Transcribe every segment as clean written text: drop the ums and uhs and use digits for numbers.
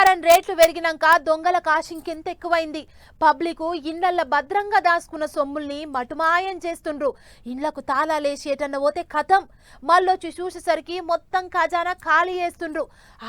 బంగారం రేట్లు పెరిగినాక దొంగల కాశ ఇంకెంత ఎక్కువైంది. పబ్లిక్ ఇండ్లల్ల భద్రంగా దాచుకున్న సొమ్ముల్ని మటుమాయం చేస్తుండ్రు. ఇండ్లకు తాళాలేసి ఏటన్న పోతే కథం, మళ్ళొచ్చి చూసేసరికి మొత్తం ఖజానా ఖాళీ చేస్తుండ్రు.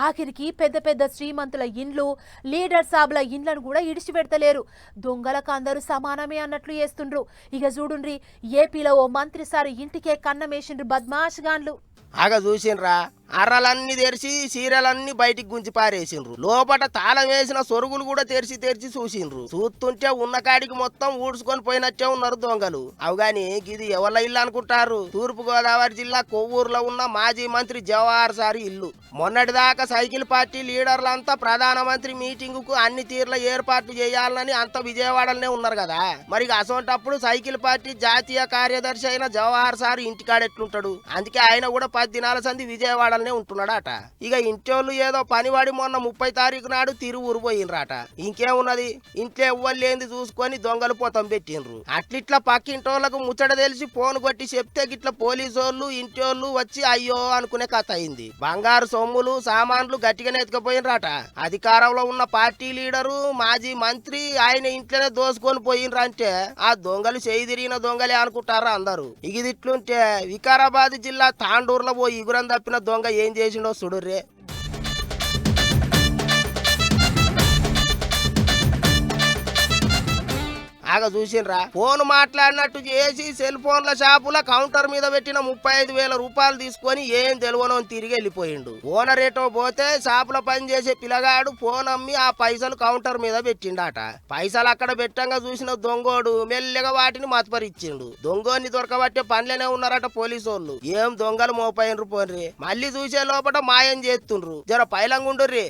ఆఖరికి పెద్ద పెద్ద శ్రీమంతుల ఇండ్లు, లీడర్ సాబుల ఇండ్లను కూడా ఇడిచిపెడతలేరు. దొంగలకు అందరూ సమానమే అన్నట్లు చేస్తుండ్రు. ఇక చూడుండ్రి, ఏపీలో ఓ మంత్రి సారు ఇంటికే కన్నమేసిండ్రు బద్మాష్గాన్లు. ఆగా చూసిండ్రా, అర్రలన్నీ తెరిచి చీరలన్నీ బయటికి గుంచి పారేసిండ్రు. లోపట తాళం వేసిన సొరుగులు కూడా తెరిచి తెరిచి చూసిండ్రు. చూస్తుంటే ఉన్న కాడికి మొత్తం ఊడ్చుకొని పోయినట్టే ఉన్నారు దొంగలు. అవుగాని ఇది ఎవరి ఇల్లు అనుకుంటారు? తూర్పు గోదావరి జిల్లా కొవ్వూరులో ఉన్న మాజీ మంత్రి జవహర్ సారి ఇల్లు. మొన్నటిదాకా సైకిల్ పార్టీ లీడర్లంతా ప్రధానమంత్రి మీటింగ్ కు అన్ని తీర్ల ఏర్పాట్లు చేయాలని అంత విజయవాడలోనే ఉన్నారు కదా. మరి అసోంటప్పుడు సైకిల్ పార్టీ జాతీయ కార్యదర్శి అయిన జవహర్ సారు ఇంటికాడెట్లుంటాడు? అందుకే ఆయన కూడా 10 దినాల సంది విజయవాడలోనే ఉంటున్నాడట. ఇక ఇంటోళ్ళు ఏదో పనివాడి మొన్న 30 తారీఖు నాడు తిరువురు పోయినరాట. ఇంకేమున్నది, ఇంట్లో ఎవ్వలేంది చూసుకొని దొంగలు పోతం పెట్టిండ్రు. అట్లిట్లా పక్కింటోళ్లకు ముచ్చట తెలిసి ఫోన్ కొట్టి చెప్తే గిట్ల పోలీసోళ్ళు ఇంటోళ్ళు వచ్చి అయ్యో అనుకునే కథ అయింది. బంగారు సొమ్ములు సామాన్లు గట్టిగానే ఎత్తుకుపోయినరాట. అధికారంలో ఉన్న పార్టీ లీడరు మాజీ మంత్రి ఆయన ఇంట్లోనే దోసుకొని పోయినరంటే ఆ దొంగలు చేయి తిరిగిన దొంగలే అనుకుంటారా అందరూ. ఇగిదిట్లుంటే వికారాబాద్ జిల్లా తాండూరులో పోయి ఇగురం తప్పిన దొంగ ఏం చేసిండో చూడుర్రే. ఆగా చూసిండ్రా, ఫోన్ మాట్లాడినట్టు చేసి సెల్ ఫోన్ల షాపుల కౌంటర్ మీద పెట్టిన 35,000 రూపాయలు తీసుకొని ఏం తెలియనో తిరిగి వెళ్ళిపోయిండు. ఓనర్ ఏటో పోతే షాపుల పని చేసే పిల్లగాడు ఫోన్ అమ్మి ఆ పైసలు కౌంటర్ మీద పెట్టిండట. పైసలు అక్కడ పెట్టంగా చూసిన దొంగోడు మెల్లగా వాటిని మతపరిచ్చిండు. దొంగోని దొరకబట్టే పనిలోనే ఉన్నారట పోలీసోళ్ళు. ఏం దొంగలు మోపైనరు పోన్రి. మళ్ళీ చూసే లోపల మాయం చేస్తుండ్రు. జర పైలంగుండుర్రి.